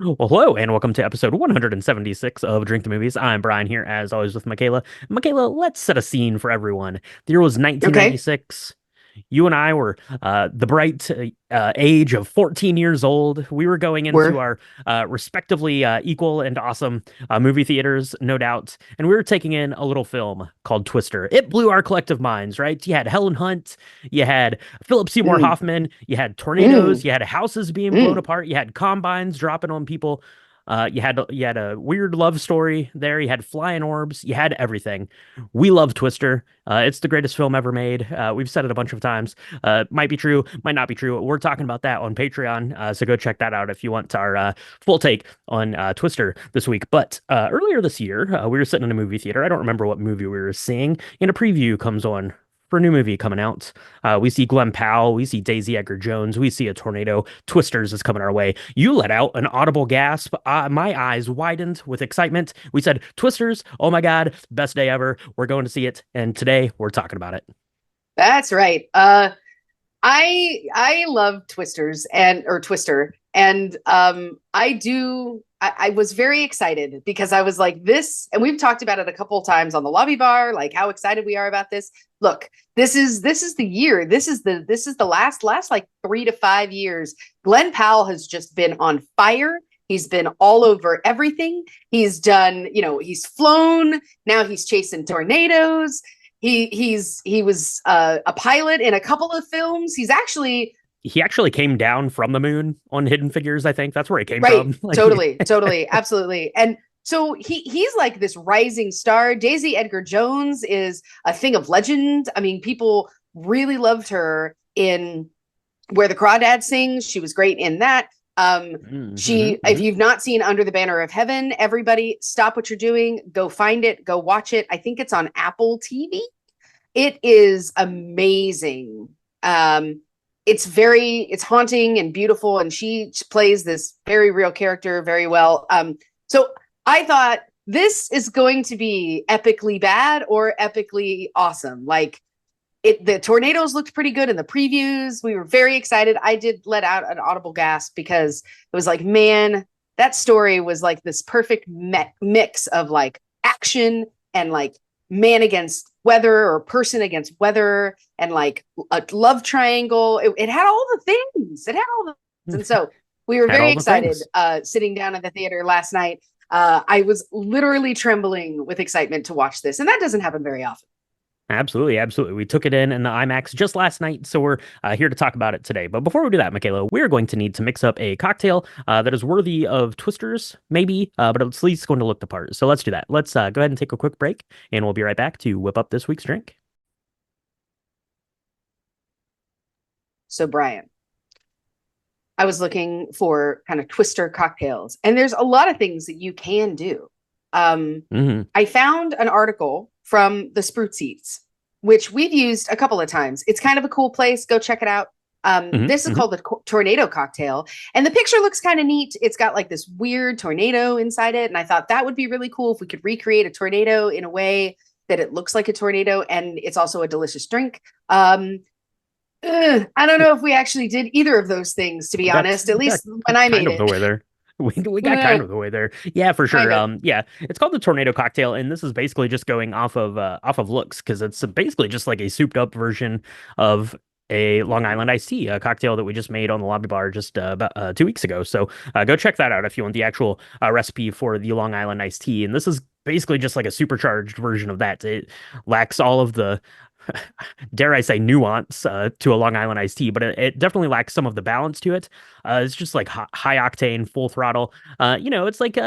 Well, hello, and welcome to episode 176 of Drink the Movies. I'm Brian here, as always, with Michaela. Michaela, let's set a scene for everyone. The year was Okay. 1996. You and I were the bright age of 14 years old. We were going into We're our respectively equal and awesome movie theaters, no doubt. And we were taking in a little film called Twister. It blew our collective minds, right? You had Helen Hunt, you had Philip Seymour mm, Hoffman, you had tornadoes, mm, you had houses being blown mm. apart, you had combines dropping on people. You had a weird love story there. You had flying orbs. You had everything. We love Twister. It's the greatest film ever made. We've said it a bunch of times. Might be true, might not be true. We're talking about that on Patreon, so go check that out if you want our full take on Twister this week. But earlier this year, we were sitting in a movie theater. I don't remember what movie we were seeing, and a preview comes on for a new movie coming out. We see Glenn Powell, we see Daisy Edgar Jones, we see a tornado. Twisters is coming our way. You let out an audible gasp. My eyes widened with excitement. We said, Twisters, oh my God, best day ever. We're going to see it. And today we're talking about it. That's right. I love Twisters and or Twister, and I was very excited because I was like this, and we've talked about it a couple of times on the lobby bar, like how excited we are about this. Look, this is the year. This is the last like 3 to 5 years. Glenn Powell has just been on fire. He's been all over everything. He's done, he's flown. Now he's chasing tornadoes. He was a pilot in a couple of films. He actually came down from the moon on Hidden Figures, I think. That's where he came Right, from. Like, totally, absolutely. And so he's like this rising star. Daisy Edgar Jones is a thing of legend. I mean, people really loved her in Where the Crawdads Sing. She was great in that. If mhm. you've not seen Under the Banner of Heaven, everybody stop what you're doing, go find it, go watch it. I think it's on Apple TV. It is amazing. It's haunting and beautiful, and she plays this very real character very well. So I thought this is going to be epically bad or epically awesome. Like the tornadoes looked pretty good in the previews. We were very excited. I did let out an audible gasp because it was like, man, that story was like this perfect mix of like action and like man against weather or person against weather and like a love triangle. It had all the things. It had all the things. And so we were Had very all the excited things. sitting down at the theater last night. I was literally trembling with excitement to watch this. And that doesn't happen very often. Absolutely, absolutely. We took it in the IMAX just last night, so we're here to talk about it today. But before we do that, Michaela, we're going to need to mix up a cocktail that is worthy of Twisters, maybe, but it's at least going to look the part. So let's do that. Let's go ahead and take a quick break, and we'll be right back to whip up this week's drink. So, Brian, I was looking for kind of twister cocktails, and there's a lot of things that you can do. Hmm. I found an article from the Sprout Seats, which we've used a couple of times. It's kind of a cool place. Go check it out. This is Hmm. called the tornado cocktail, and the picture looks kind of neat. It's got like this weird tornado inside it, and I thought that would be really cool if we could recreate a tornado in a way that it looks like a tornado, and it's also a delicious drink. I don't know if we actually did either of those things, to be honest. At We got least when I kind made of the it. way there. We got kind of the way there. Yeah, for Kind sure. of. Yeah, it's called the tornado cocktail, and this is basically just going off of looks because it's basically just like a souped up version of a Long Island iced tea, a cocktail that we just made on the lobby bar just about 2 weeks ago. So go check that out if you want the actual recipe for the Long Island iced tea. And this is basically just like a supercharged version of that. It lacks all of the dare I say, nuance to a Long Island iced tea, but it definitely lacks some of the balance to it. It's just like high octane, full throttle. It's like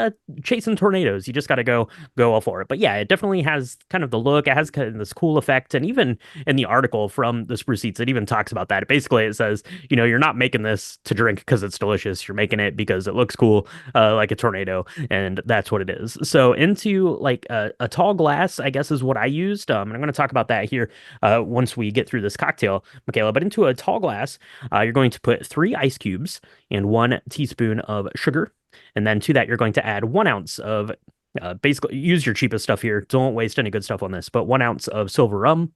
chasing tornadoes. You just got to go all for it. But yeah, it definitely has kind of the look. It has kind of this cool effect, and even in the article from the Spruce Seats, it even talks about that. Basically, it says, you're not making this to drink because it's delicious. You're making it because it looks cool, like a tornado, and that's what it is. So into like a tall glass, I guess is what I used. And I'm going to talk about that here once we get through this cocktail, Michaela. But into a tall glass, you're going to put 3 ice cubes and 1 teaspoon of sugar. And then to that, you're going to add 1 ounce of basically use your cheapest stuff here. Don't waste any good stuff on this, but 1 ounce of silver rum,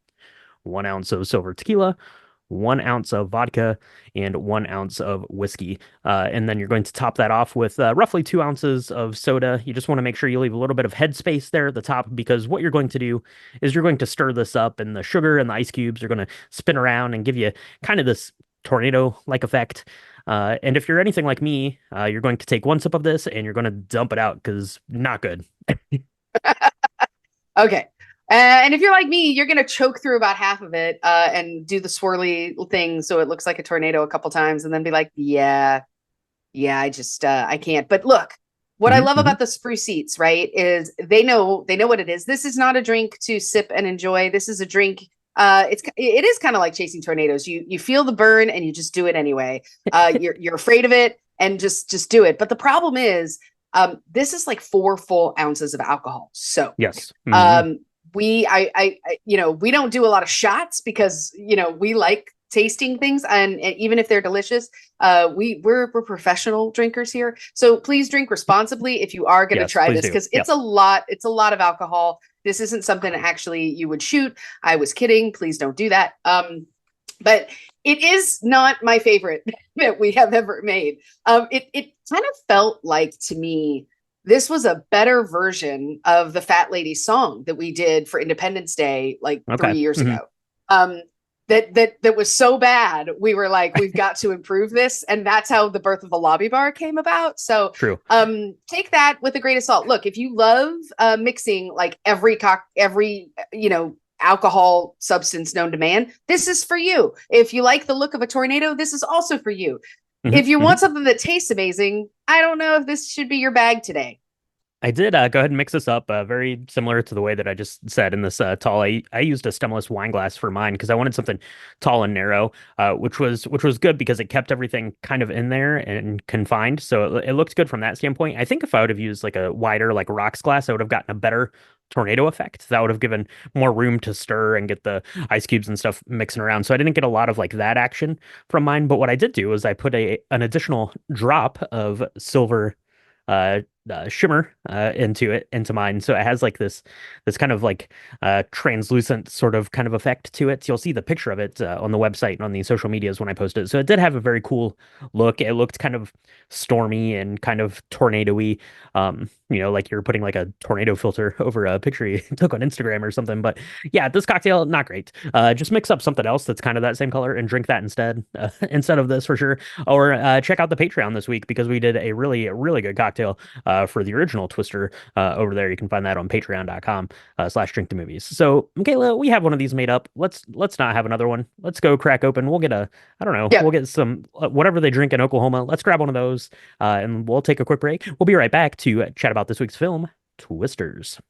1 ounce of silver tequila, 1 ounce of vodka, and 1 ounce of whiskey. And then you're going to top that off with roughly 2 ounces of soda. You just want to make sure you leave a little bit of headspace there at the top because what you're going to do is you're going to stir this up, and the sugar and the ice cubes are going to spin around and give you kind of this tornado-like effect. And if you're anything like me, you're going to take 1 sip of this and you're going to dump it out because not good. Okay. And if you're like me, you're gonna choke through about half of it and do the swirly thing so it looks like a tornado a couple times, and then be like, yeah, yeah, I just I can't. But look, what I Hmm. love Hmm. about the spruce seats, right, is they know what it is. This is not a drink to sip and enjoy. This is a drink. It is kind of like chasing tornadoes. You feel the burn and you just do it anyway. You're afraid of it and just do it. But the problem is, this is like 4 full ounces of alcohol. So Yes. Hmm. um, we don't do a lot of shots because we like tasting things, and even if they're delicious, we're professional drinkers here, so please drink responsibly if you are going to Yes, try please this, do. because Yep. it's a lot of alcohol. This isn't something that actually you would shoot. I was kidding, please don't do that. But it is not my favorite that we have ever made. It kind of felt like, to me, this was a better version of the Fat Lady song that we did for Independence Day like Okay. 3 years Hmm. ago. Um, that was so bad, we were like, we've got to improve this, and that's how the birth of the lobby bar came about. So True. take that with a grain of salt. Look, if you love mixing like every alcohol substance known to man, this is for you. If you like the look of a tornado, this is also for you. Hmm. If you Hmm. want something that tastes amazing, I don't know if this should be your bag today. I did go ahead and mix this up, very similar to the way that I just said in this tall. I used a stemless wine glass for mine because I wanted something tall and narrow, which was good because it kept everything kind of in there and confined, so it looked good from that standpoint. I think if I would have used like a wider like rocks glass, I would have gotten a better tornado effect. That would have given more room to stir and get the ice cubes and stuff mixing around. So I didn't get a lot of like that action from mine. But what I did do is I put an additional drop of silver uh, shimmer into mine, so it has like this kind of like translucent sort of kind of effect to it. You'll see the picture of it on the website and on the social medias when I post it. So it did have a very cool look. It looked kind of stormy and kind of tornado-y, like you're putting like a tornado filter over a picture you took on Instagram or something. But yeah, this cocktail not great. Just mix up something else that's kind of that same color and drink that instead, instead of this for sure. Or check out the Patreon this week because we did a really, really good cocktail for the original Twister over there. You can find that on patreon.com slash drink the movies. So, Michaela, we have one of these made up. Let's not have another one. Let's go crack open. We'll get I don't know, Yeah. we'll get some, whatever they drink in Oklahoma. Let's grab one of those and we'll take a quick break. We'll be right back to chat about this week's film, Twisters.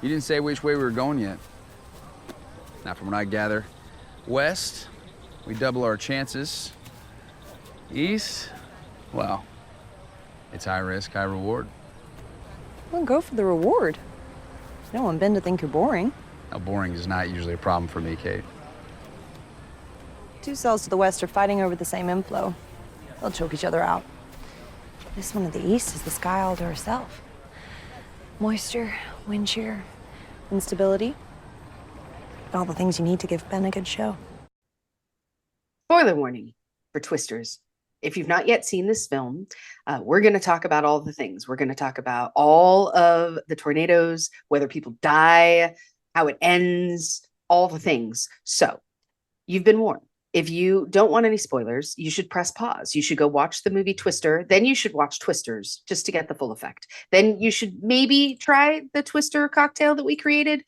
You didn't say which way we were going yet. Now, from what I gather, west, we double our chances. East, well, it's high risk, high reward. Well, go for the reward. I don't want Ben to think you're boring. Now, boring is not usually a problem for me, Kate. Two cells to the west are fighting over the same inflow. They'll choke each other out. This one to the east is the sky all to herself. Moisture, wind shear, instability. All the things you need to give Ben a good show. Spoiler warning for Twisters. If you've not yet seen this film, we're going to talk about all the things. We're going to talk about all of the tornadoes, whether people die, how it ends, all the things. So you've been warned. If you don't want any spoilers, you should press pause. You should go watch the movie Twister. Then you should watch Twisters just to get the full effect. Then you should maybe try the Twister cocktail that we created.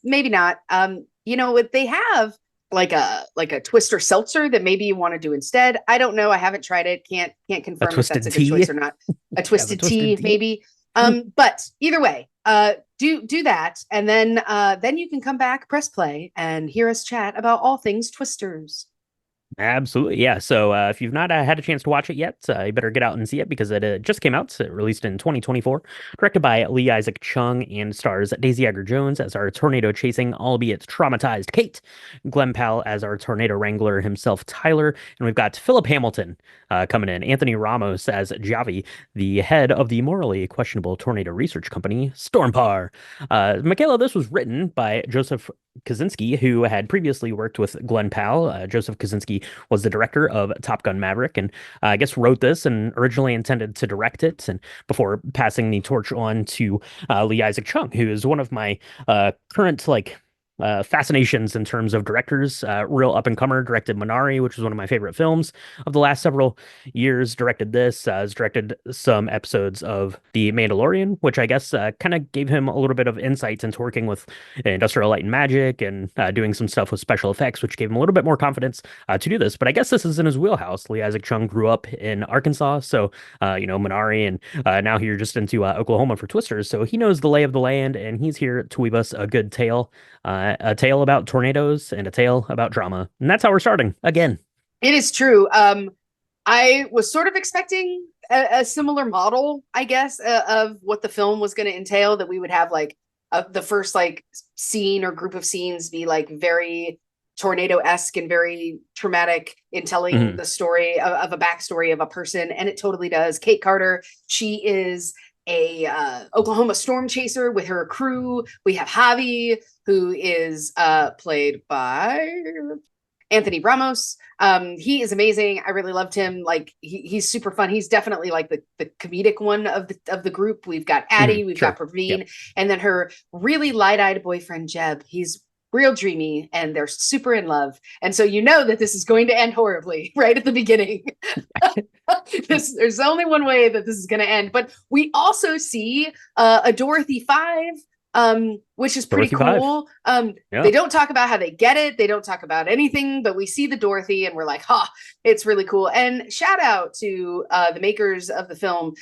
Maybe not. They have like a Twister seltzer that maybe you want to do instead. I don't know. I haven't tried it. Can't A confirm if that's twisted a good tea. choice or not. A Yeah, the twisted twisted tea, tea. maybe. But either way, do that, and then you can come back, press play, and hear us chat about all things Twisters. Absolutely, yeah. So if you've not had a chance to watch it yet, you better get out and see it because it just came out. So it released in 2024, directed by Lee Isaac Chung, and stars Daisy Edgar Jones as our tornado chasing, albeit traumatized Kate, Glenn Powell as our tornado wrangler himself, Tyler, and we've got Philip Hamilton coming in, Anthony Ramos as Javi, the head of the morally questionable tornado research company, Stormpar. Michaela, this was written by Joseph Kosinski, who had previously worked with Glenn Powell. Joseph Kosinski was the director of Top Gun Maverick, and I guess wrote this and originally intended to direct it, and before passing the torch on to Lee Isaac Chung, who is one of my current fascinations in terms of directors. Real up and comer, directed Minari, which was one of my favorite films of the last several years. Directed this, has directed some episodes of The Mandalorian, which I guess kind of gave him a little bit of insight into working with Industrial Light and Magic and doing some stuff with special effects, which gave him a little bit more confidence to do this. But I guess this is in his wheelhouse. Lee Isaac Chung grew up in Arkansas, so Minari, and now here just into Oklahoma for Twisters, so he knows the lay of the land, and he's here to weave us a good tale. A tale about tornadoes and a tale about drama. And that's how we're starting again. It is true. I was sort of expecting a similar model, I guess, of what the film was going to entail, that we would have like the first like scene or group of scenes be like very tornado-esque and very traumatic in telling the story of a backstory of a person. And it totally does. Kate Carter, she is a Oklahoma storm chaser with her crew. We have Javi, who is played by Anthony Ramos. He is amazing. I really loved him. Like he's super fun. He's definitely like the comedic one of the group. We've got Addie, we've got Praveen, and then her really light-eyed boyfriend Jeb. He's real dreamy, and they're super in love. And so you know that this is going to end horribly right at the beginning. There's only one way that this is going to end. But we also see a Dorothy 5, which is pretty cool. They don't talk about how they get it. They don't talk about anything, but we see the Dorothy and we're like, it's really cool. And shout out to the makers of the film.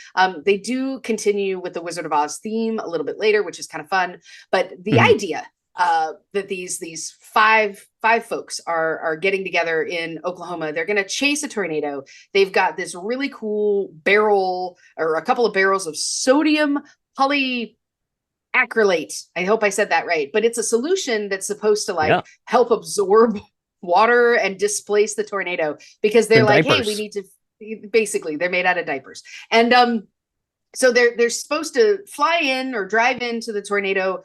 They do continue with the Wizard of Oz theme a little bit later, which is kind of fun. But the idea that these five folks are getting together in Oklahoma. They're going to chase a tornado. They've got this really cool barrel, or a couple of barrels of sodium polyacrylate. I hope I said that right. But it's a solution that's supposed to help absorb water and displace the tornado, because they're like, diapers. Hey, we need to, basically they're made out of diapers. And so they're supposed to fly in or drive into the tornado.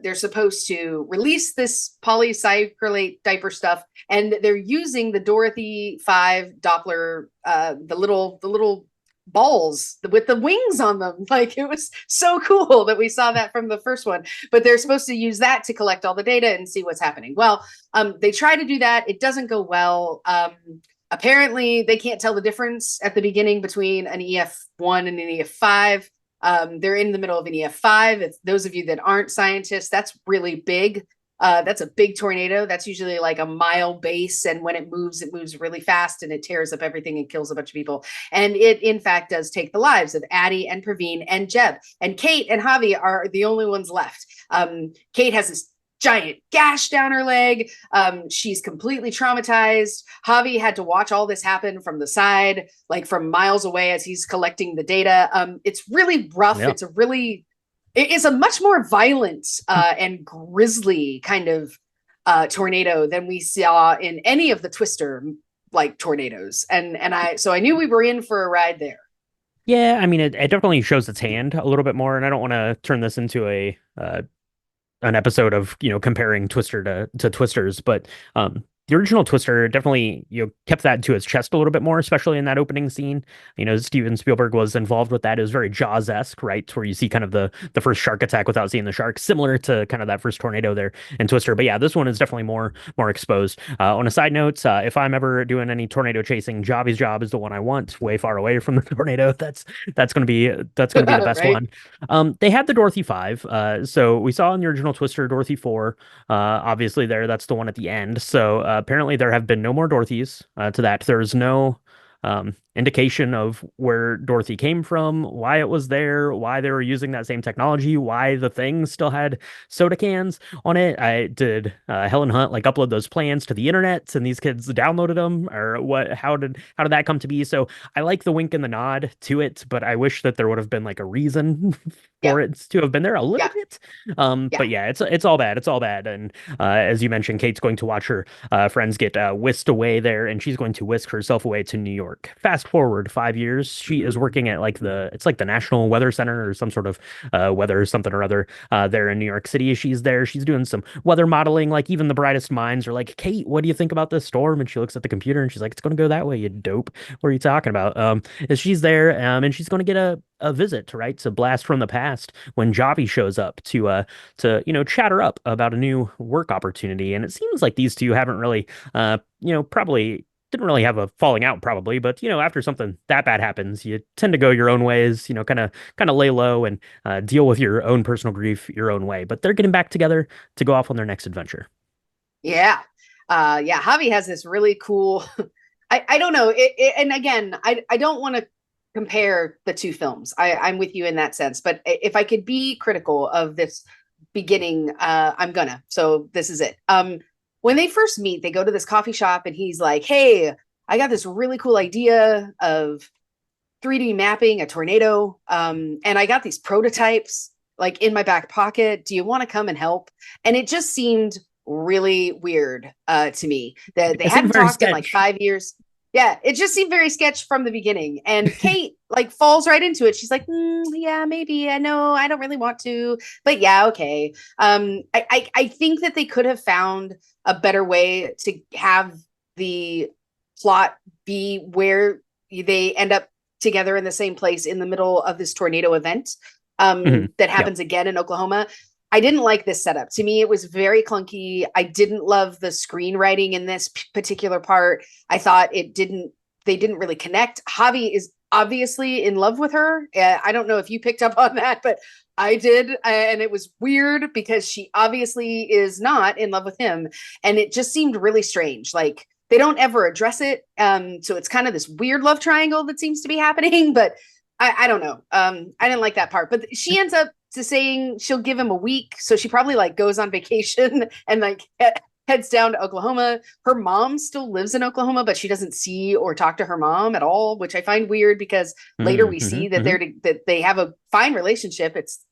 They're supposed to release this polyacrylate diaper stuff, and they're using the Dorothy 5 Doppler, the little balls with the wings on them. Like, it was so cool that we saw that from the first one, but they're supposed to use that to collect all the data and see what's happening. Well, they try to do that. It doesn't go well. Apparently they can't tell the difference at the beginning between an EF1 and an EF5. They're in the middle of an EF5. It's those of you that aren't scientists, that's really big. That's a big tornado. That's usually like a mile base. And when it moves really fast, and it tears up everything and kills a bunch of people. And it, in fact, does take the lives of Addie and Praveen and Jeb. And Kate and Javi are the only ones left. Kate has this giant gash down her leg. She's completely traumatized. Javi had to watch all this happen from the side, like from miles away, as he's collecting the data. It's really rough. Yeah. It is a much more violent and grisly kind of tornado than we saw in any of the Twister like tornadoes. And I knew we were in for a ride there. Yeah, I mean, it definitely shows its hand a little bit more, and I don't want to turn this into an episode of comparing Twister to Twisters, but the original Twister definitely kept that to its chest a little bit more, especially in that opening scene. Steven Spielberg was involved with that. It was very Jaws-esque, right, where you see kind of the first shark attack without seeing the shark, similar to kind of that first tornado there in Twister. But yeah, this one is definitely more exposed. On a side note, if I'm ever doing any tornado chasing, Javi's job is the one I want, way far away from the tornado. That's going to be the best right? one. They had the Dorothy 5. So we saw in the original Twister Dorothy 4. Obviously that's the one at the end. So apparently there have been no more Dorothys to that. There's no indication of where Dorothy came from, why it was there, why they were using that same technology, why the thing still had soda cans on it. Did Helen Hunt upload those plans to the internet and these kids downloaded them, or what? How did that come to be? So I like the wink and the nod to it, but I wish that there would have been a reason Yeah. for it to have been there a little Yeah. bit. Yeah. But yeah, it's all bad. It's all bad. And as you mentioned, Kate's going to watch her friends get whisked away there, and she's going to whisk herself away to New York. Fast forward 5 years, she is working at like the National Weather Center or some sort of weather something or other there in New York City. She's there. She's doing some weather modeling. Like even the brightest minds are like, Kate, what do you think about this storm? And she looks at the computer and she's like, it's going to go that way, you dope. What are you talking about? Is she's there and she's going to get a visit, right, to blast from the past when Javi shows up to chatter up about a new work opportunity. And it seems like these two haven't really probably didn't really have a falling out probably, but after something that bad happens, you tend to go your own ways, kind of lay low and deal with your own personal grief your own way. But they're getting back together to go off on their next adventure. Yeah. Yeah. Javi has this really cool, I don't know. And again, I don't want to compare the two films. I'm with you in that sense. But if I could be critical of this beginning, I'm gonna. So this is it. When they first meet, they go to this coffee shop and he's like, hey, I got this really cool idea of 3D mapping a tornado. And I got these prototypes like in my back pocket. Do you want to come and help? And it just seemed really weird to me that they hadn't talked in like 5 years. Yeah, it just seemed very sketch from the beginning. And Kate like falls right into it. She's like, yeah, maybe. I know I don't really want to, but yeah, okay. I think that they could have found a better way to have the plot be where they end up together in the same place in the middle of this tornado event that happens again in Oklahoma. I didn't like this setup. To me, it was very clunky. I didn't love the screenwriting in this particular part. I thought they didn't really connect. Javi is obviously in love with her. I don't know if you picked up on that, but I did. And it was weird because she obviously is not in love with him. And it just seemed really strange. Like they don't ever address it. So it's kind of this weird love triangle that seems to be happening, but I don't know. I didn't like that part, but she ends up to saying she'll give him a week. So she probably like goes on vacation and like heads down to Oklahoma. Her mom still lives in Oklahoma, but she doesn't see or talk to her mom at all, which I find weird because later we see that that they have a fine relationship. It's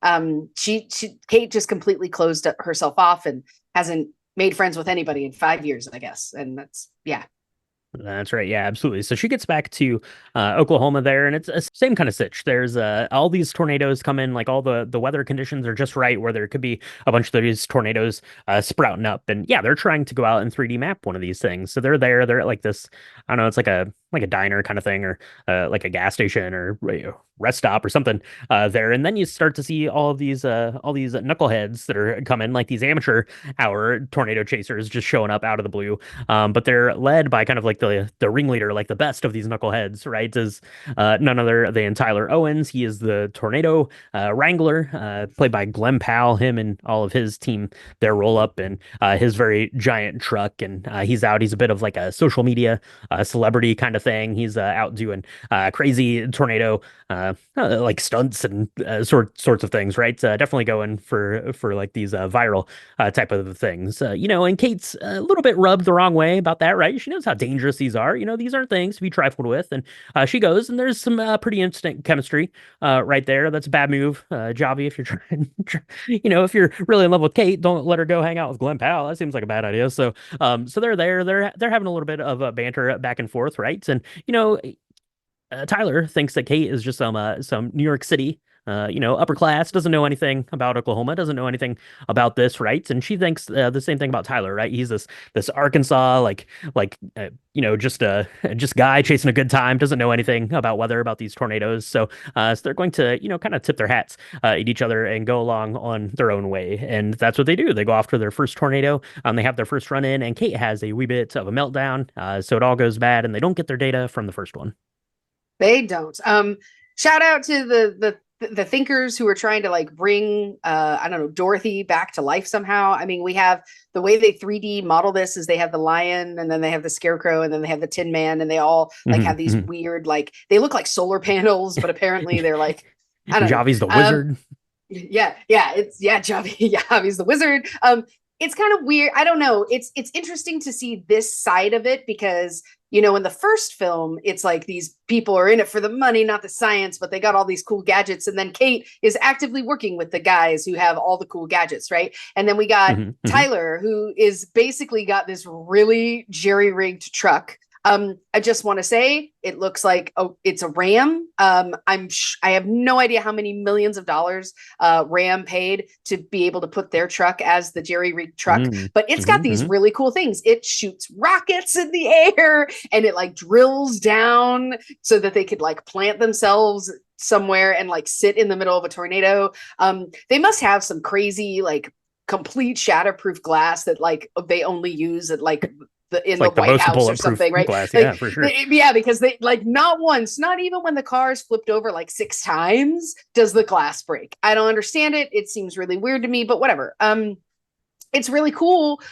Kate just completely closed herself off and hasn't made friends with anybody in 5 years, I guess. And that's, yeah. That's right. Yeah, absolutely. So she gets back to Oklahoma there, and it's the same kind of sitch. There's all these tornadoes come in, like all the weather conditions are just right where there could be a bunch of these tornadoes sprouting up. And yeah, they're trying to go out and 3D map one of these things. So they're there. They're at like this, I don't know, it's like a diner kind of thing, or like a gas station or rest stop or something there. And then you start to see all these knuckleheads that are coming, like these amateur hour tornado chasers just showing up out of the blue. But they're led by kind of like the ringleader, like the best of these knuckleheads, right? Is none other than Tyler Owens. He is the tornado wrangler, played by Glenn Powell. Him and all of his team, their roll up in his very giant truck, and he's out. He's a bit of like a social media celebrity kind of thing. He's out doing crazy tornado like stunts and sorts of things, right? Definitely going for like these viral type of things, and Kate's a little bit rubbed the wrong way about that, right? She knows how dangerous these are. These aren't things to be trifled with, and she goes, and there's some pretty instant chemistry right there. That's a bad move, Javi. If you're trying, if you're really in love with Kate, don't let her go hang out with Glenn Powell. That seems like a bad idea. So they're there. They're having a little bit of banter back and forth, right? And Tyler thinks that Kate is just some New York City, upper class, doesn't know anything about Oklahoma, doesn't know anything about this, right? And she thinks the same thing about Tyler, right? He's this Arkansas, just guy chasing a good time, doesn't know anything about weather, about these tornadoes. So they're going to, kind of tip their hats at each other and go along on their own way. And that's what they do. They go after their first tornado. They have their first run in, and Kate has a wee bit of a meltdown. So it all goes bad, and they don't get their data from the first one. They don't. Shout out to the thinkers who are trying to like bring I don't know, Dorothy back to life somehow. I mean, we have the way they 3D model this is they have the lion, and then they have the scarecrow, and then they have the Tin Man, and they all like have these weird, like they look like solar panels, but apparently they're like, I don't know. Javi's the wizard. Javi's the wizard. It's kind of weird. I don't know. It's interesting to see this side of it because you know, in the first film, it's like these people are in it for the money, not the science, but they got all these cool gadgets. And then Kate is actively working with the guys who have all the cool gadgets, right? And then we got Tyler, who is basically got this really jerry-rigged truck. I just want to say it looks like it's a Ram. I have no idea how many millions of dollars Ram paid to be able to put their truck as the jerry-rigged truck, but it's got these really cool things. It shoots rockets in the air and it like drills down so that they could like plant themselves somewhere and like sit in the middle of a tornado. They must have some crazy like complete shatterproof glass that like they only use at like in the White House or something, right? Glass, like, yeah, for sure. Yeah, because they like not once, not even when the car's flipped over like 6 times, does the glass break. I don't understand it. It seems really weird to me, but whatever. It's really cool.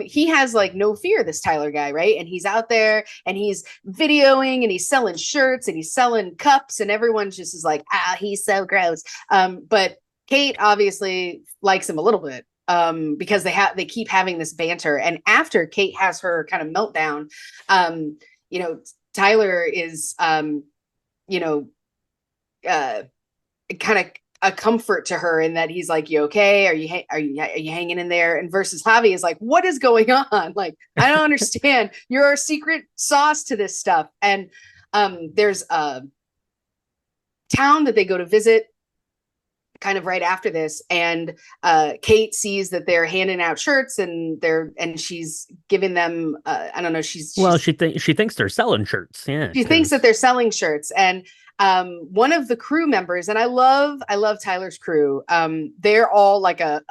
He has like no fear, this Tyler guy, right? And he's out there and he's videoing and he's selling shirts and he's selling cups and everyone just is like, he's so gross. But Kate obviously likes him a little bit. Because they keep having this banter. And after Kate has her kind of meltdown, you know, Tyler is, you know, kind of a comfort to her in that he's like, you okay? Are you hanging in there? And versus Javi is like, what is going on? Like, I don't understand. You're our secret sauce to this stuff. And there's a town that they go to visit kind of right after this, and Kate sees that they're handing out shirts and she's giving them I don't know, she thinks they're selling shirts. Yeah, she thinks that they're selling shirts. And one of the crew members, and I love Tyler's crew, they're all like a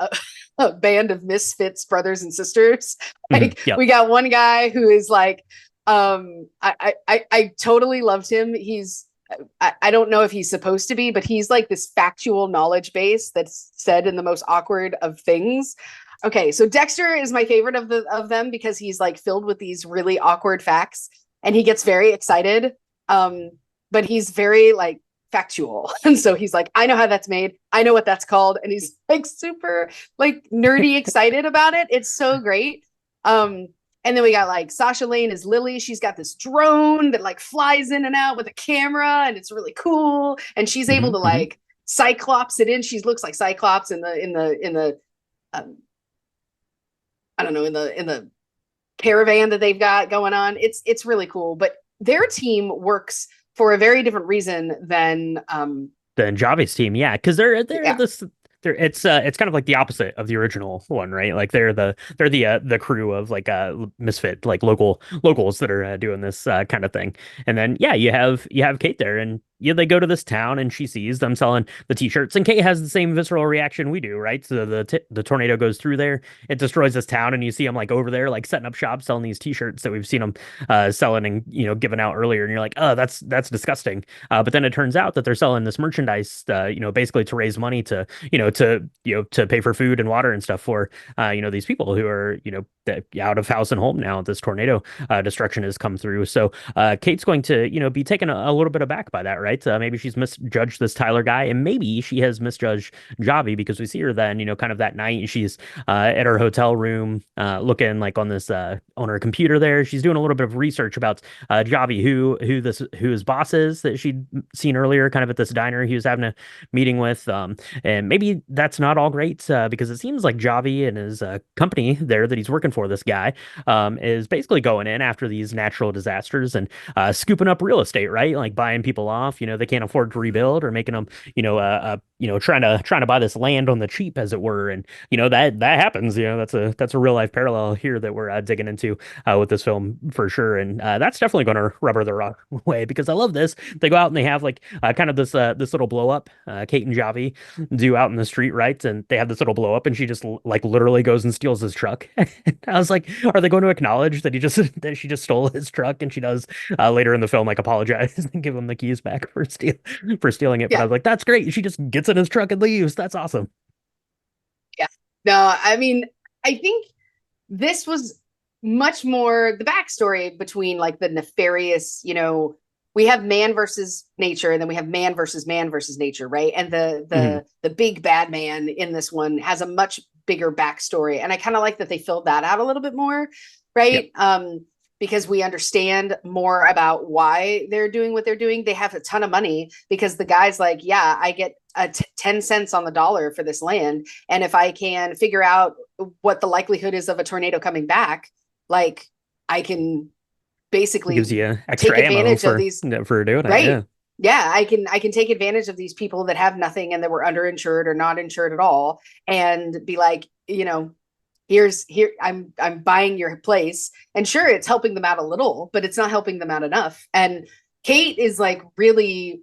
band of misfits brothers and sisters. Like we got one guy who is like I totally loved him. I don't know if he's supposed to be, but he's like this factual knowledge base that's said in the most awkward of things. Okay, so Dexter is my favorite of them because he's like filled with these really awkward facts and he gets very excited. But he's very like factual. And so he's like, I know how that's made. I know what that's called. And he's like super like nerdy excited about it. It's so great. And then we got like Sasha Lane as Lily. She's got this drone that like flies in and out with a camera and it's really cool. And she's able to like Cyclops it in. She looks like Cyclops in the I don't know, in the caravan that they've got going on. It's really cool. But their team works for a very different reason than Javi's team. Yeah, because they're this. It's kind of like the opposite of the original one, right? Like they're the crew of like misfit like locals that are doing this kind of thing. And then you have Kate there, and they go to this town and she sees them selling the t-shirts, and Kate has the same visceral reaction we do, right? So the tornado goes through there, it destroys this town, and you see them like over there like setting up shop selling these t-shirts that we've seen them selling and giving out earlier, and you're like, oh, that's disgusting. But then it turns out that they're selling this merchandise basically to raise money to pay for food and water and stuff for these people who are out of house and home now. This tornado destruction has come through. So Kate's going to be taken a little bit aback by that, right? Maybe she's misjudged this Tyler guy, and maybe she has misjudged Javi, because we see her then kind of that night, and she's at her hotel room looking like on this on her computer there. She's doing a little bit of research about Javi, who his boss is, that she'd seen earlier kind of at this diner he was having a meeting with, and maybe that's not all great because it seems like Javi and his company there that he's working for, this guy, is basically going in after these natural disasters and scooping up real estate, right? Like buying people off, they can't afford to rebuild, or making them, trying to buy this land on the cheap, as it were. And that happens. That's a real life parallel here that we're digging into with this film for sure. And that's definitely going to rub her the wrong way, because I love this. They go out and they have like kind of this little blow up. Kate and Javi do out in the street, right? And they have this little blow up, and she just like literally goes and steals his truck. I was like, are they going to acknowledge that she just stole his truck? And she does later in the film like apologize and give him the keys back for stealing it. But I was like, that's great. She just gets in his truck and leaves. That's awesome. Yeah. No, I mean, I think this was much more the backstory between like the nefarious, we have man versus nature, and then we have man versus nature, right? And the big bad man in this one has a much bigger backstory, and I kind of like that they filled that out a little bit more, right? Yep. because we understand more about why they're doing what they're doing. They have a ton of money because the guy's like, yeah, I get 10 cents on the dollar for this land. And if I can figure out what the likelihood is of a tornado coming back, like I can It gives basically you take extra ammo advantage of these. for doing it. Right. Yeah. Yeah, I can take advantage of these people that have nothing and that were underinsured or not insured at all, and be like, here I'm buying your place. And sure, it's helping them out a little, but it's not helping them out enough. And Kate is like really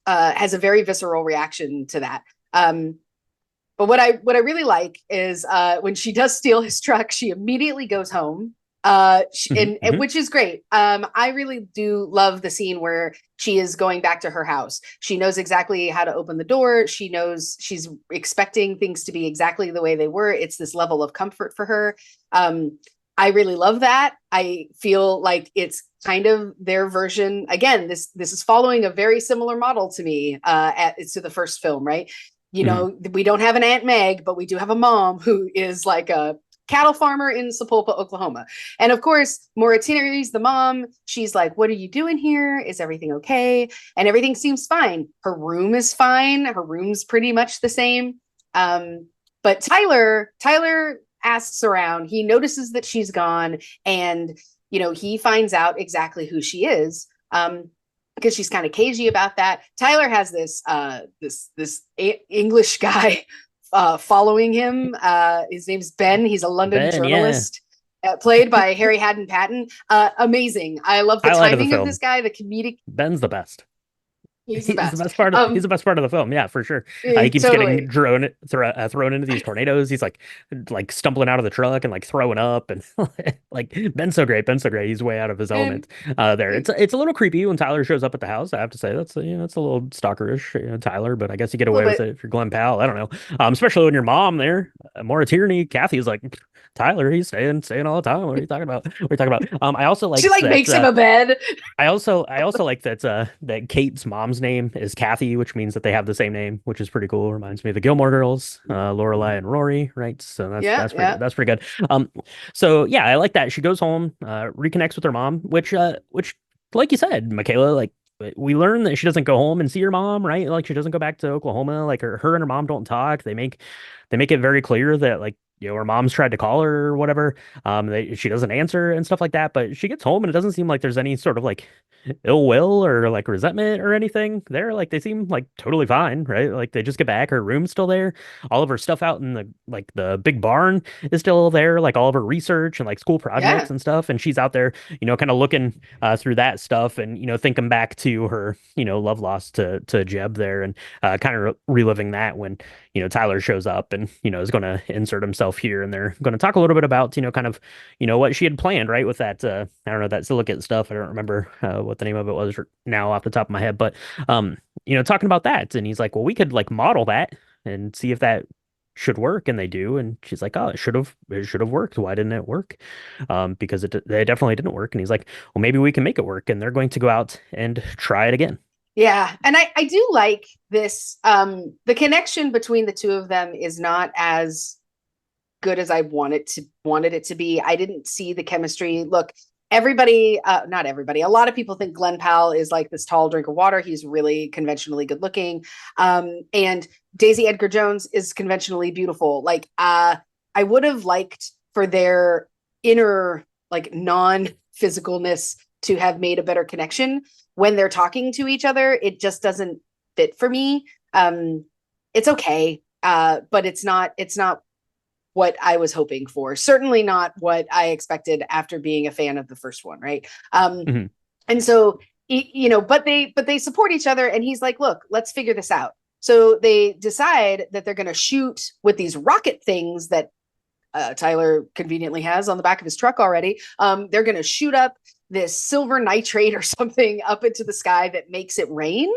has a very visceral reaction to that. But what I really like is when she does steal his truck, she immediately goes home. And which is great. I really do love the scene where she is going back to her house. She knows exactly how to open the door. She knows she's expecting things to be exactly the way they were. It's this level of comfort for her. I really love that. I feel like it's kind of their version. Again, this is following a very similar model to me to the first film, right? We don't have an Aunt Meg, but we do have a mom who is like a cattle farmer in Sapulpa, Oklahoma. And of course, Moritini's the mom. She's like, what are you doing here? Is everything okay? And everything seems fine. Her room is fine. Her room's pretty much the same. But Tyler asks around. He notices that she's gone, and he finds out exactly who she is. Because she's kind of cagey about that. Tyler has this English guy following him. His name's Ben. He's a London journalist, played by Harry Haddon Patton. Amazing. I love the timing of this guy. The comedic. Ben's the best. He's the best part of he's the best part of the film. Yeah, for sure. He keeps getting thrown into these tornadoes. He's like stumbling out of the truck and like throwing up, and like Ben's so great. He's way out of his element. There, it's a little creepy when Tyler shows up at the house. I have to say that's that's a little stalkerish, Tyler. But I guess you get away with it if you're Glenn Powell. I don't know. Especially when your mom there, Maura Tierney, Kathy's like, Tyler, he's staying all the time. What are you talking about? I also like she makes him a bed. I also like that Kate's mom's name is Kathy, which means that they have the same name, which is pretty cool. Reminds me of the Gilmore Girls, Lorelai and Rory, right? So that's pretty good. So yeah, I like that. She goes home, reconnects with her mom, which like you said, Michaela, like we learn that she doesn't go home and see her mom, right? Like she doesn't go back to Oklahoma. Like her and her mom don't talk. They make it very clear that like her mom's tried to call her or whatever. She doesn't answer and stuff like that. But she gets home and it doesn't seem like there's any sort of like ill will or like resentment or anything there. Like they seem like totally fine, right? Like they just get back. Her room's still there. All of her stuff out in the big barn is still there. Like all of her research and like school projects and stuff. And she's out there, kind of looking through that stuff and thinking back to her love lost to Jeb there and kind of reliving that when Tyler shows up and is going to insert himself here, and they're going to talk a little bit about kind of what she had planned, right, with that I don't know, that silicate stuff. I don't remember what the name of it was now off the top of my head, but talking about that, and he's like, well, we could like model that and see if that should work, and they do, and she's like, oh, it should have worked. Why didn't it work? Because they definitely didn't work. And he's like, well, maybe we can make it work, and they're going to go out and try it again. Yeah. And I do like this. The connection between the two of them is not as good as I wanted it to be. I didn't see the chemistry. Look, not everybody, a lot of people think Glenn Powell is like this tall drink of water. He's really conventionally good looking. And Daisy Edgar Jones is conventionally beautiful. Like, I would have liked for their inner, like, non-physicalness to have made a better connection when they're talking to each other. It just doesn't fit for me. It's okay. But it's not what I was hoping for. Certainly not what I expected after being a fan of the first one. Right. And so, but they support each other, and he's like, look, let's figure this out. So they decide that they're going to shoot with these rocket things that Tyler conveniently has on the back of his truck already. They're going to shoot up this silver nitrate or something up into the sky that makes it rain.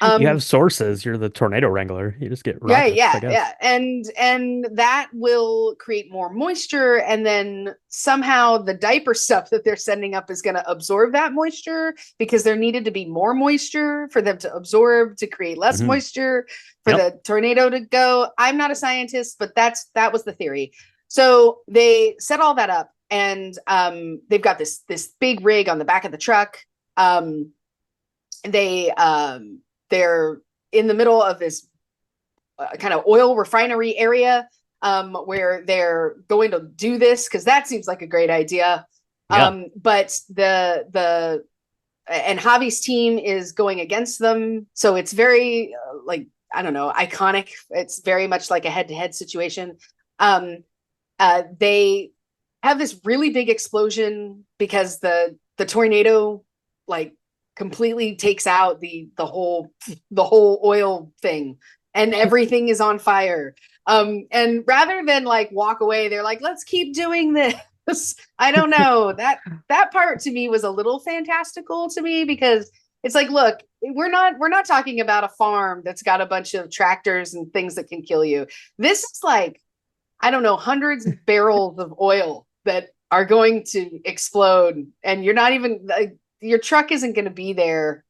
You have sources. You're the tornado wrangler. You just get rockets, yeah. And that will create more moisture, and then somehow the diaper stuff that they're sending up is going to absorb that moisture, because there needed to be more moisture for them to absorb to create less moisture for the tornado to go. I'm not a scientist, but that was the theory. So they set all that up. and they've got this big rig on the back of the truck. They're in the middle of this kind of oil refinery area, where they're going to do this because that seems like a great idea. Yeah. But and Javi's team is going against them, so it's very like, I don't know, iconic. It's very much like a head-to-head situation. They have this really big explosion because the tornado like completely takes out the whole oil thing, and everything is on fire. And rather than like walk away, they're like, let's keep doing this. I don't know, that part to me was a little fantastical to me, because it's like, look, we're not talking about a farm that's got a bunch of tractors and things that can kill you. This is like, I don't know, hundreds of barrels of oil that are going to explode, and you're not even like, your truck isn't going to be there.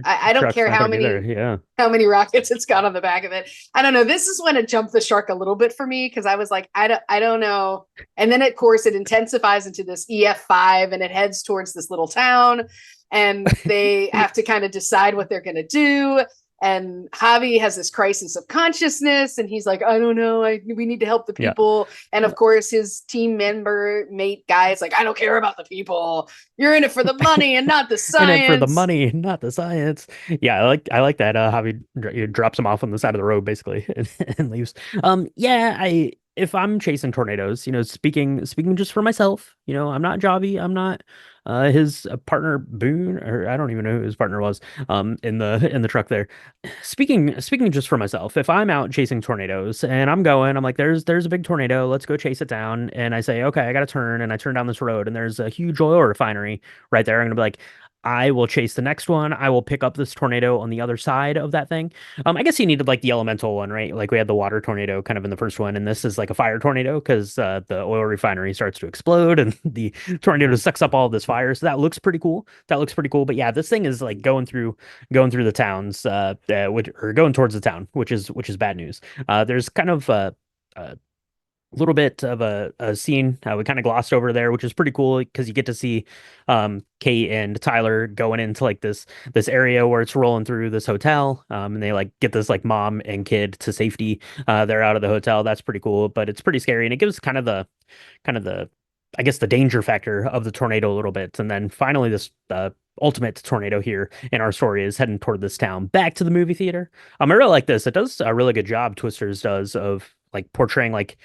I don't care how many rockets it's got on the back of it. I don't know. This is when it jumped the shark a little bit for me, because I was like, I don't know. And then of course it intensifies into this EF5, and it heads towards this little town, and they have to kind of decide what they're going to do. And Javi has this crisis of consciousness, and he's like, I don't know, we need to help the people. And of course his team mate guy is like, I don't care about the people, you're in it for the money and not the science. In it for the money, not the science. Yeah, I like that. Javi drops him off on the side of the road basically, and leaves. If I'm chasing tornadoes, speaking just for myself, I'm not Javi, I'm not his partner Boone, or I don't even know who his partner was in the truck there. Speaking just for myself, if I'm out chasing tornadoes and I'm like, there's a big tornado, let's go chase it down. And I say, okay, I got to turn, and I turn down this road, and there's a huge oil refinery right there. I'm gonna be like, I will chase the next one. I will pick up this tornado on the other side of that thing. I guess you needed like the elemental one, right? Like we had the water tornado kind of in the first one, and this is like a fire tornado because the oil refinery starts to explode and the tornado sucks up all of this fire. So that looks pretty cool. But yeah, this thing is like going through the towns, or going towards the town, which is bad news. There's kind of a little bit of a scene we kind of glossed over there, which is pretty cool because you get to see Kate and Tyler going into like this area where it's rolling through this hotel, and they like get this like mom and kid to safety. They're out of the hotel. That's pretty cool, but it's pretty scary, and it gives kind of the I guess the danger factor of the tornado a little bit. And then finally this ultimate tornado here in our story is heading toward this town. Back to the movie theater. I really like this. It does a really good job, Twisters does, of like portraying like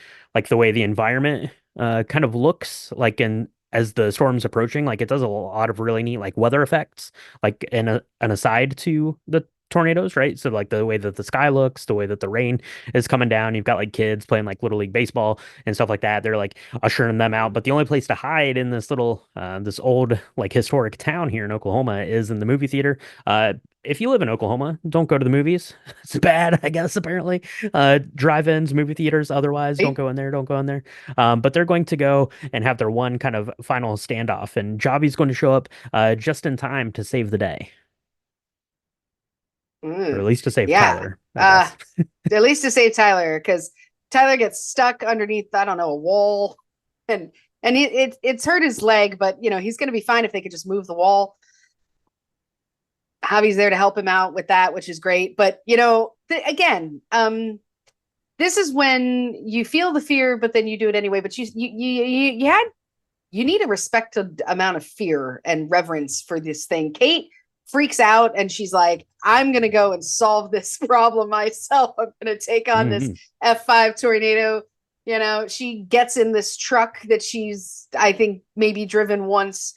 the way the environment kind of looks like in as the storm's approaching. Like it does a lot of really neat like weather effects, like an aside to the tornadoes, right? So like the way that the sky looks, the way that the rain is coming down, you've got like kids playing like little league baseball and stuff like that. They're like ushering them out, but the only place to hide in this little this old like historic town here in Oklahoma is in the movie theater. If you live in Oklahoma, don't go to the movies. It's bad, I guess, apparently. Drive-ins, movie theaters, otherwise, don't go in there, don't go in there. But they're going to go and have their one kind of final standoff, and Javi's going to show up just in time to save the day. Or at least to save Tyler, I guess. At least to save Tyler, because Tyler gets stuck underneath, I don't know, a wall, and it's hurt his leg, but he's going to be fine if they could just move the wall. Javi's there to help him out with that, which is great. But again, this is when you feel the fear, but then you do it anyway. But you need a respected amount of fear and reverence for this thing. Kate freaks out, and she's like, I'm gonna go and solve this problem myself. I'm gonna take on this F5 tornado. She gets in this truck that she's, I think, maybe driven once.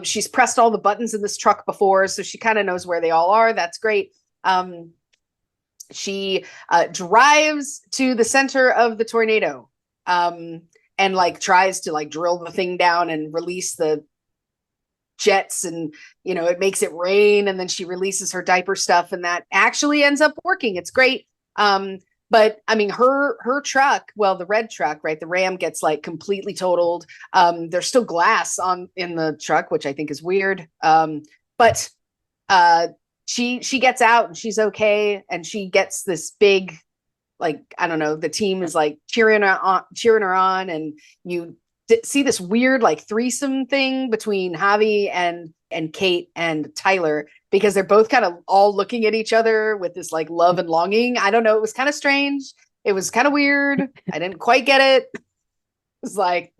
She's pressed all the buttons in this truck before, so she kind of knows where they all are. That's great. She drives to the center of the tornado, and like tries to like drill the thing down and release the jets, and it makes it rain, and then she releases her diaper stuff, and that actually ends up working. It's great. But I mean, her truck, well, the red truck, right? The Ram gets like completely totaled. There's still glass in the truck, which I think is weird. But she gets out and she's okay, and she gets this big, like, I don't know, the team is like cheering her on, and you see this weird like threesome thing between Javi and Kate and Tyler, because they're both kind of all looking at each other with this like love and longing. I don't know. It was kind of strange. It was kind of weird. I didn't quite get it. It was like,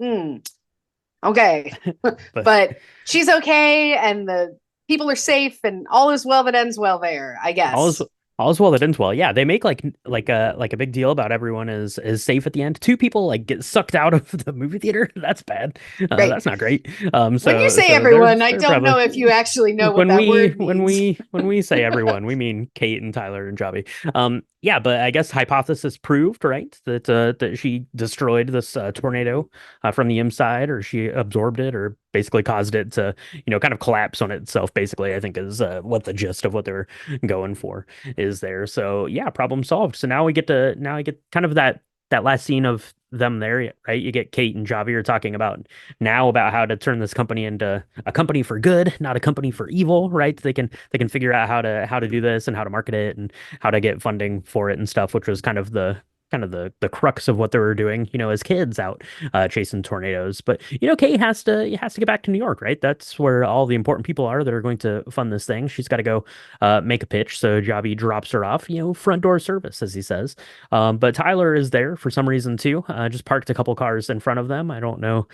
okay. But But she's okay, and the people are safe, and all is well that ends well there, I all is guess. all is well that ends well. Yeah, they make like a big deal about everyone is safe at the end. Two people like get sucked out of the movie theater. That's bad. Right. That's not great. When you So say so they're everyone, I they're don't know probably if you actually know what when that we word means. when we say everyone, we mean Kate and Tyler and Javi. Yeah, but I guess hypothesis proved, right? That she destroyed this tornado from the inside, or she absorbed it, or basically caused it to, kind of collapse on itself. Basically, I think is what the gist of what they're going for is there. So yeah, problem solved. So now I get kind of that last scene of them there, right? You get Kate and Javi are talking about now about how to turn this company into a company for good, not a company for evil, right? They can figure out how to do this and how to market it and how to get funding for it and stuff, which was kind of the crux of what they were doing, as kids out chasing tornadoes. But Kate has to get back to New York, right? That's where all the important people are that are going to fund this thing. She's got to go make a pitch. So Javi drops her off, front door service, as he says. But Tyler is there for some reason too. Just parked a couple cars in front of them. I don't know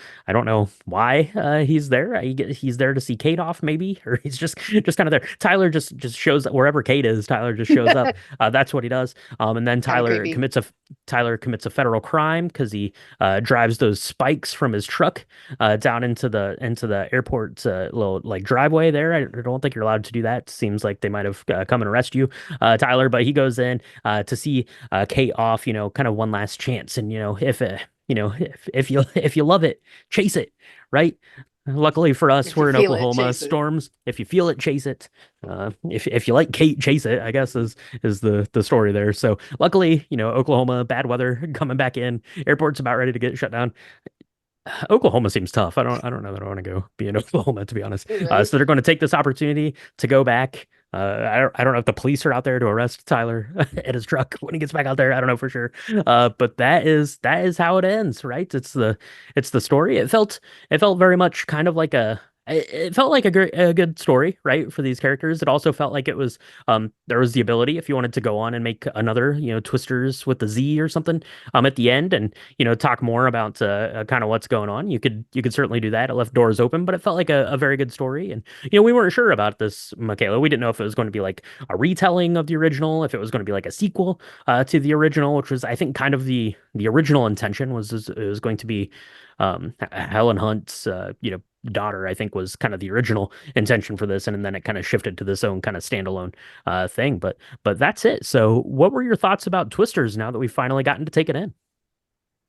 why he's there. He's there to see Kate off, maybe, or he's just kind of there. Tyler just shows up wherever Kate is. Tyler just shows up. That's what he does. And then Kind of creepy. Tyler commits a federal crime because he drives those spikes from his truck down into the airport's little like driveway there. I don't think you're allowed to do that. Seems like they might have come and arrest you, Tyler. But he goes in to see Kate off. Kind of one last chance. And if you love it, chase it, right? Luckily for us, If you we're in feel it, Oklahoma. chase it. Storms. If you feel it, chase it. If you like Kate, chase it, I guess is the story there. So luckily, Oklahoma, bad weather coming back in. Airport's about ready to get shut down. Oklahoma seems tough. I don't know that I want to go be in Oklahoma, to be honest. Right. So they're going to take this opportunity to go back. I don't know if the police are out there to arrest Tyler at his truck when he gets back out there. I don't know for sure. But that is how it ends, right? It's the story. It felt very much kind of like it felt like a good story, right, for these characters. It also felt like it was there was the ability if you wanted to go on and make another, Twisters with the Z or something at the end, and talk more about kind of what's going on. You could certainly do that. It left doors open, but it felt like a very good story. And we weren't sure about this, Michaela. We didn't know if it was going to be like a retelling of the original, if it was going to be like a sequel to the original, which was I think kind of the original intention was it was going to be Helen Hunt's daughter, I think, was kind of the original intention for this, and then it kind of shifted to this own kind of standalone thing. But that's it. So, what were your thoughts about Twisters now that we've finally gotten to take it in?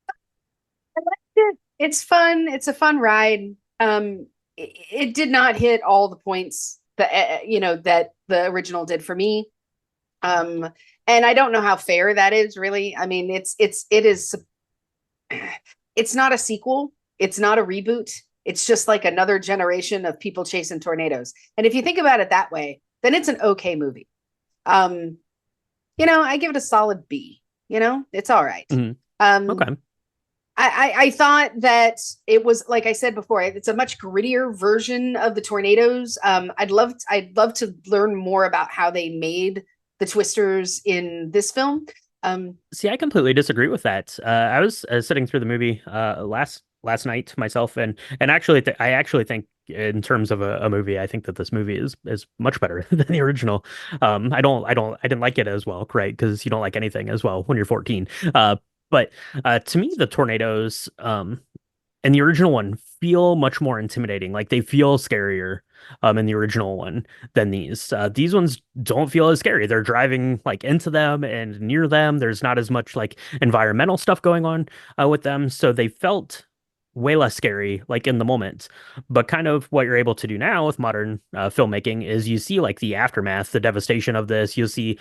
I liked it. It's fun. It's a fun ride. It did not hit all the points that that the original did for me. Um, and I don't know how fair that is, really. I mean, it is it's not a sequel. It's not a reboot. It's just like another generation of people chasing tornadoes. And if you think about it that way, then it's an okay movie. Um, I give it a solid B. It's all right. Hmm. Um, Okay. I thought that it was, like I said before, it's a much grittier version of the tornadoes. I'd love to learn more about how they made the twisters in this film. See, I completely disagree with that. I was sitting through the movie last night myself, and actually, I actually think in terms of a movie, I think that this movie is much better than the original. I didn't like it as well, right? Because you don't like anything as well when you're 14. But to me, the tornadoes and the original one feel much more intimidating. Like they feel scarier in the original one than these. These ones don't feel as scary. They're driving like into them and near them. There's not as much like environmental stuff going on with them, so they felt way less scary like in the moment. But kind of what you're able to do now with modern filmmaking is you see like the aftermath, the devastation of this. You'll see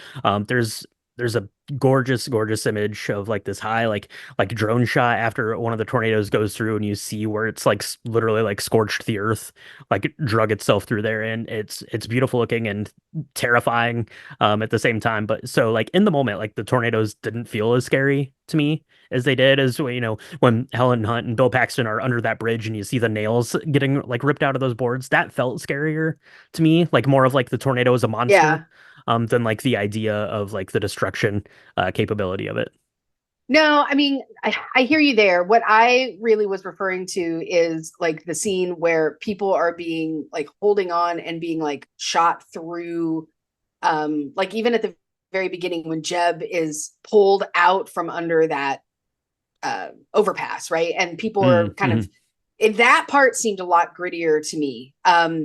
there's there's a gorgeous image of like this high like drone shot after one of the tornadoes goes through, and you see where it's like literally like scorched the earth, like it drug itself through there, and it's beautiful looking and terrifying at the same time. But so like in the moment, like the tornadoes didn't feel as scary to me as they did as when Helen Hunt and Bill Paxton are under that bridge and you see the nails getting like ripped out of those boards. That felt scarier to me, like more of like the tornado as a monster Yeah. than like the idea of like the destruction capability of it. No, I mean, I hear you there. What I really was referring to is like the scene where people are being like holding on and being like shot through, like even at the very beginning when Jeb is pulled out from under that overpass, right? And people are kind Mm-hmm. of that part seemed a lot grittier to me,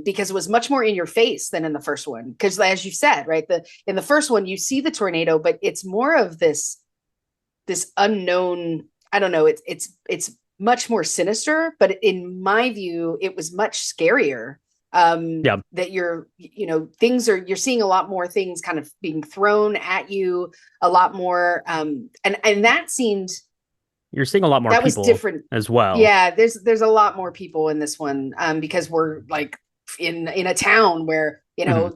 because it was much more in your face than in the first one. Because as you said, right, the in the first one you see the tornado, but it's more of this unknown. I don't know. It's much more sinister, but in my view, it was much scarier. Yeah, That things are you're seeing a lot more things kind of being thrown at you, a lot more, and that seemed you're seeing a lot more that was people different. as well. Yeah, there's a lot more people in this one, because we're like in a town where Hmm.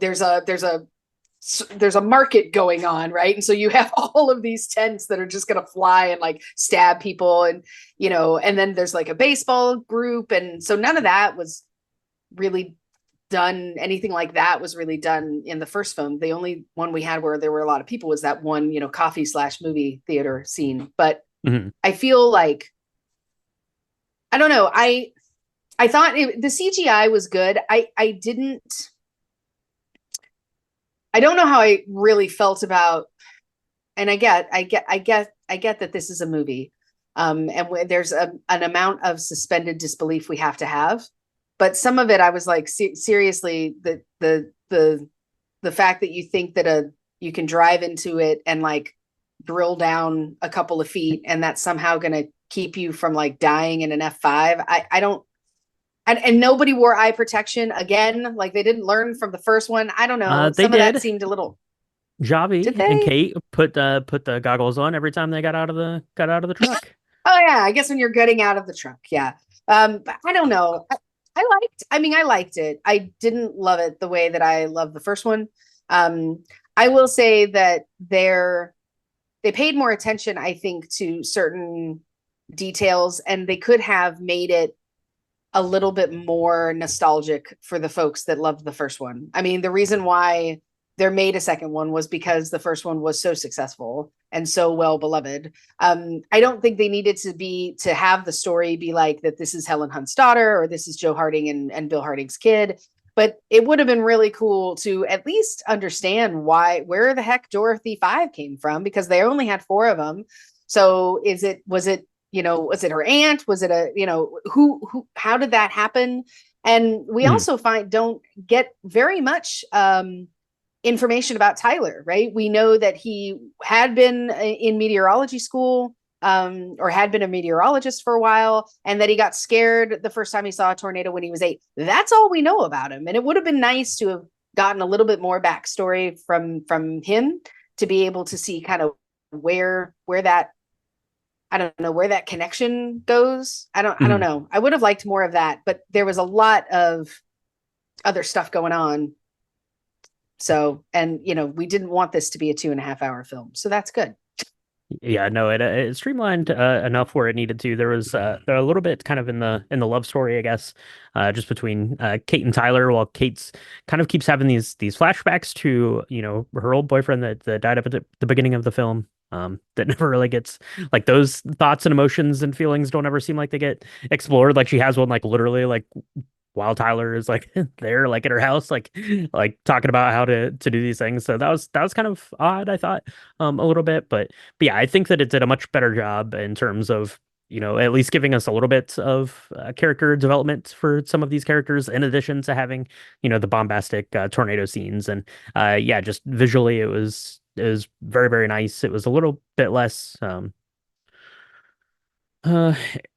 there's a market going on, right? And so you have all of these tents that are just going to fly and like stab people, and and then there's like a baseball group, and so none of that was really done. Anything like that was really done in the first film. The only one we had where there were a lot of people was that one, coffee/movie theater scene. But Hmm. I feel like, I don't know. I thought the CGI was good. I don't know how I really felt about, and I get that this is a movie, and there's an amount of suspended disbelief we have to have, but some of it I was like, seriously, the fact that you think that you can drive into it and like drill down a couple of feet, and that's somehow going to keep you from like dying in an F5. I don't. And nobody wore eye protection again. Like they didn't learn from the first one. I don't know. They Some of that did. seemed a little. Did Javi and they? Kate put the goggles on every time they got out of the truck. Oh yeah, I guess when you're getting out of the truck, yeah. But I don't know. I liked it. I didn't love it the way that I loved the first one. Um, I will say that they paid more attention, I think, to certain details, and they could have made it a little bit more nostalgic for the folks that loved the first one. I mean, the reason why they made a second one was because the first one was so successful and so well beloved. I don't think they needed to have the story be like that this is Helen Hunt's daughter or this is Joe Harding and Bill Harding's kid. But it would have been really cool to at least understand where the heck Dorothy 5 came from, because they only had four of them. So was it her aunt? Was it how did that happen? And we Mhm. also don't get very much information about Tyler, right? We know that he had been in meteorology school, or had been a meteorologist for a while, and that he got scared the first time he saw a tornado when he was 8. That's all we know about him. And it would have been nice to have gotten a little bit more backstory from him, to be able to see kind of where that, I don't know, where that connection goes. I don't Mhm. know. I would have liked more of that, but there was a lot of other stuff going on. So, and we didn't want this to be a 2.5 hour film. So that's good. Yeah, no, it streamlined enough where it needed to. There a little bit kind of in the love story, I guess, just between Kate and Tyler, while Kate's kind of keeps having these flashbacks to her old boyfriend that died up at the beginning of the film. That never really gets like those thoughts and emotions and feelings don't ever seem like they get explored. Like she has one like literally like while Tyler is like there, like at her house, like talking about how to do these things. So that was kind of odd, I thought, a little bit, but yeah, I think that it did a much better job in terms of at least giving us a little bit of character development for some of these characters, in addition to having the bombastic tornado scenes, and yeah, just visually it was very very nice. It was a little bit less uh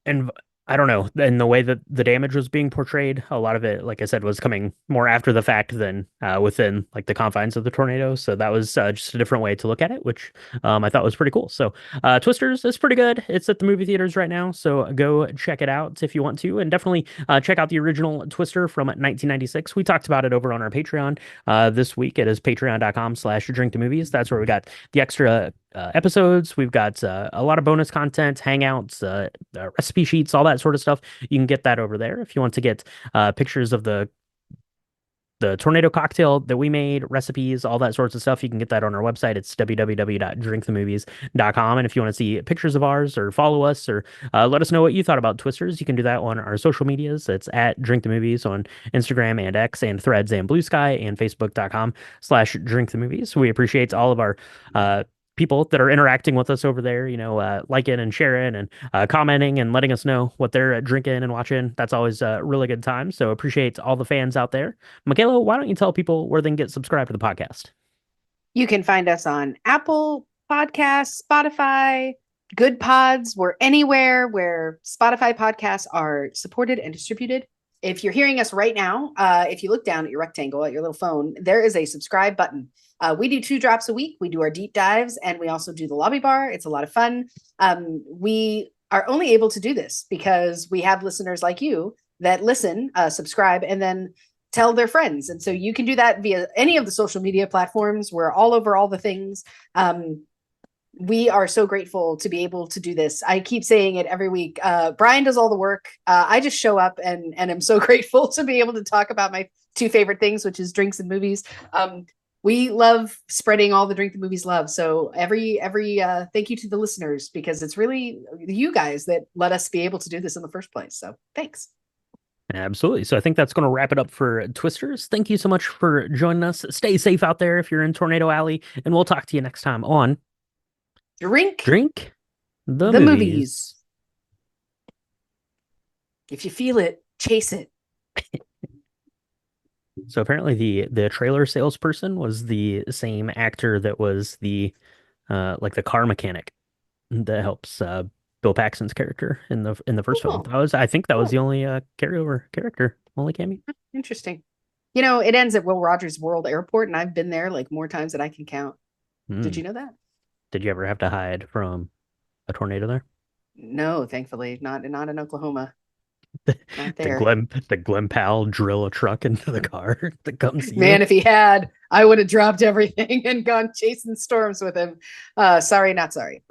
and I don't know. And the way that the damage was being portrayed, a lot of it, like I said, was coming more after the fact than within like the confines of the tornado. So that was just a different way to look at it, which I thought was pretty cool. So Twisters is pretty good. It's at the movie theaters right now, so go check it out if you want to, and definitely check out the original Twister from 1996. We talked about it over on our Patreon this week. It is patreon.com/drinkthemovies. That's where we got the extra episodes. We've got a lot of bonus content, hangouts, recipe sheets, all that sort of stuff. You can get that over there. If you want to get pictures of the tornado cocktail that we made, recipes, all that sorts of stuff, you can get that on our website. It's www.drinkthemovies.com. And if you want to see pictures of ours or follow us or let us know what you thought about Twisters, you can do that on our social medias. It's at Drink the Movies on Instagram and X and Threads and Blue Sky and Facebook.com/Drink the Movies. We appreciate all of our people that are interacting with us over there, liking and sharing and commenting and letting us know what they're drinking and watching. That's always a really good time. So appreciate all the fans out there. Michaela, why don't you tell people where they can get subscribed to the podcast? You can find us on Apple Podcasts, Spotify, Good Pods. We're anywhere where Spotify podcasts are supported and distributed. If you're hearing us right now, if you look down at your rectangle at your little phone, there is a subscribe button. We do 2 drops a week. We do our deep dives, and we also do the lobby bar. It's a lot of fun. We are only able to do this because we have listeners like you that listen, subscribe, and then tell their friends. And so you can do that via any of the social media platforms. We're all over all the things. We are so grateful to be able to do this. I keep saying it every week. Brian does all the work. I just show up and I'm so grateful to be able to talk about my 2 favorite things, which is drinks and movies. We love spreading all the Drink the Movies love. So every thank you to the listeners, because it's really you guys that let us be able to do this in the first place. So thanks. Absolutely. So I think that's going to wrap it up for Twisters. Thank you so much for joining us. Stay safe out there if you're in Tornado Alley, and we'll talk to you next time on Drink the the Movies. movies. If you feel it, chase it. So apparently the trailer salesperson was the same actor that was the like the car mechanic that helps Bill Paxton's character in the first film. I think that was the only carryover character, only cameo. Interesting. It ends at Will Rogers World Airport, and I've been there like more times than I can count. Did you know that? Did you ever have to hide from a tornado there? No, thankfully, not in Oklahoma. Not there. The Glen Powell drill a truck into the car that comes. Man, if he had, I would have dropped everything and gone chasing storms with him. Sorry, not sorry.